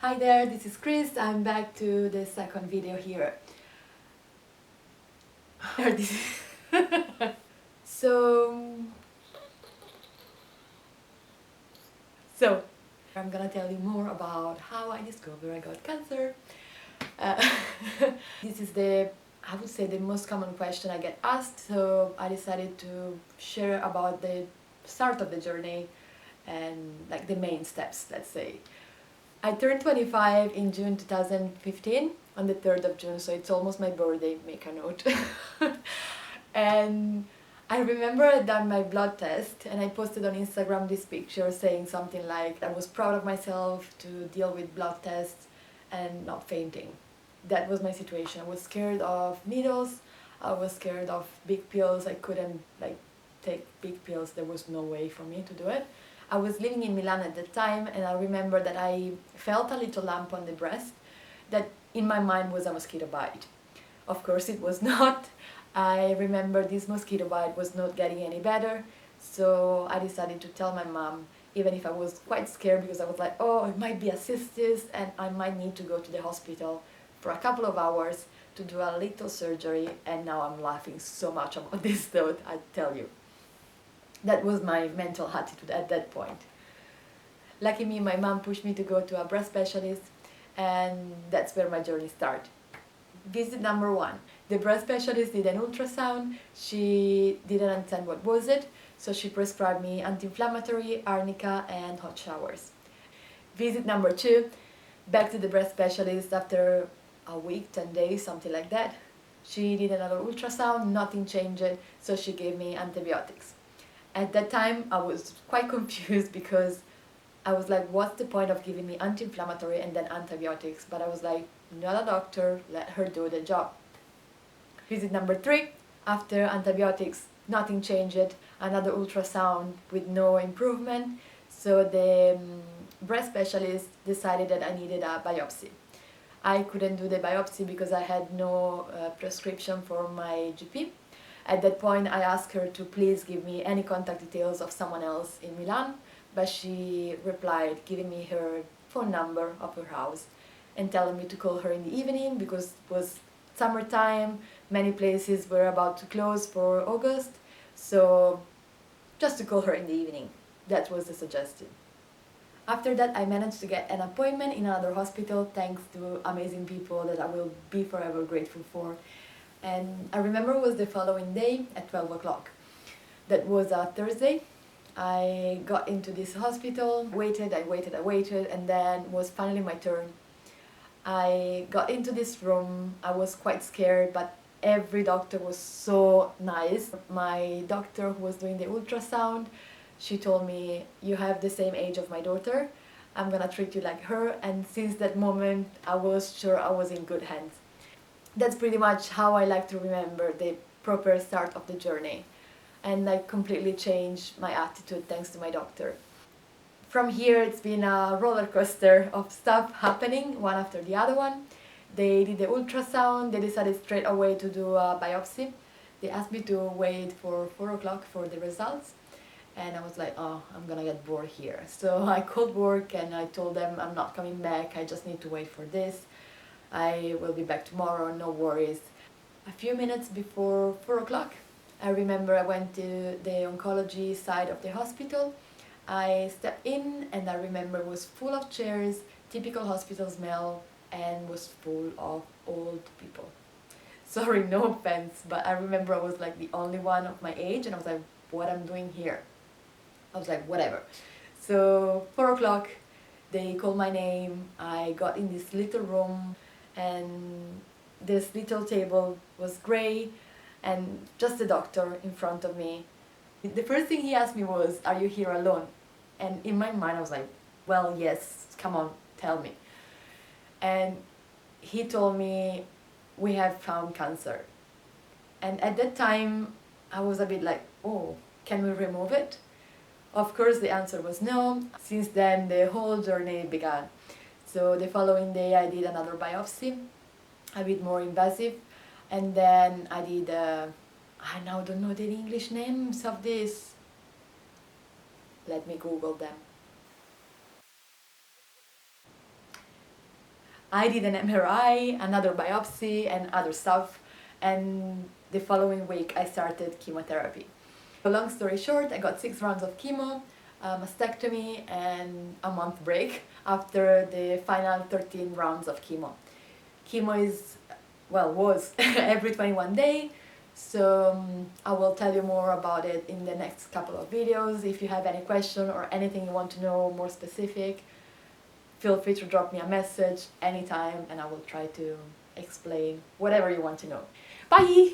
Hi there, this is Chris. I'm back to the second video here. This is so, so I'm gonna tell you more about how I discovered I got cancer. Uh, this is I would say the most common question I get asked, so I decided to share about the start of the journey and like the main steps, let's say. I turned 25 in June 2015, on the 3rd of June, so it's almost my birthday, make a note. And I remember I'd done my blood test and I posted on Instagram this picture saying something like I was proud of myself to deal with blood tests and not fainting. That was my situation. I was scared of needles, I was scared of big pills. I couldn't take big pills, there was no way for me to do it. I was living in Milan at the time and I remember that I felt a little lump on the breast that in my mind was a mosquito bite. Of course it was not. I remember this mosquito bite was not getting any better, so I decided to tell my mom, even if I was quite scared because I was like, oh, it might be a cystis and I might need to go to the hospital for a couple of hours to do a little surgery, and now I'm laughing so much about this thought, I tell you. That was my mental attitude at that point. Lucky me, my mom pushed me to go to a breast specialist, and that's where my journey started. Visit number one. The breast specialist did an ultrasound. She didn't understand what was it, so she prescribed me anti-inflammatory, arnica, and hot showers. Visit number two. Back to the breast specialist after a week, 10 days, something like that. She did another ultrasound, nothing changed, so she gave me antibiotics. At that time, I was quite confused because I was like, what's the point of giving me anti-inflammatory and then antibiotics? But I was like, not a doctor, let her do the job. Visit number three, after antibiotics, nothing changed, another ultrasound with no improvement. So the breast specialist decided that I needed a biopsy. I couldn't do the biopsy because I had no prescription for my GP. At that point, I asked her to please give me any contact details of someone else in Milan, but she replied giving me her phone number of her house and telling me to call her in the evening because it was summertime, many places were about to close for August, so just to call her in the evening. That was the suggestion. After that, I managed to get an appointment in another hospital thanks to amazing people that I will be forever grateful for. And I remember it was the following day at 12 o'clock. That was a Thursday. I got into this hospital, waited, and then was finally my turn. I got into this room, I was quite scared, but every doctor was so nice. My doctor who was doing the ultrasound, she told me, you have the same age of my daughter, I'm gonna treat you like her, and since that moment I was sure I was in good hands. That's pretty much how I like to remember the proper start of the journey, and I completely changed my attitude thanks to my doctor. From here it's been a roller coaster of stuff happening one after the other one. They did the ultrasound, they decided straight away to do a biopsy. They asked me to wait for 4 o'clock for the results, and I was like, oh, I'm gonna get bored here. So I called work and I told them I'm not coming back, I just need to wait for this. I will be back tomorrow, no worries. A few minutes before 4 o'clock, I remember I went to the oncology side of the hospital. I stepped in and I remember it was full of chairs, typical hospital smell, and was full of old people. Sorry, no offense, but I remember I was like the only one of my age and I was like, what I'm doing here? I was like, whatever. So 4 o'clock, they called my name, I got in this little room and this little table was grey and just the doctor in front of me. The first thing he asked me was, are you here alone? And in my mind I was like, well, yes, come on, tell me. And he told me, we have found cancer. And at that time I was a bit like, oh, can we remove it? Of course the answer was no. Since then the whole journey began. So the following day I did another biopsy, a bit more invasive, and then I did, I now don't know the English names of this. Let me Google them. I did an MRI, another biopsy, and other stuff, and the following week I started chemotherapy. A long story short, I got 6 rounds of chemo, a mastectomy, and a month break after the final 13 rounds of chemo. Chemo is, well, was every 21 days, so I will tell you more about it in the next couple of videos. If you have any question or anything you want to know more specific, feel free to drop me a message anytime and I will try to explain whatever you want to know. Bye!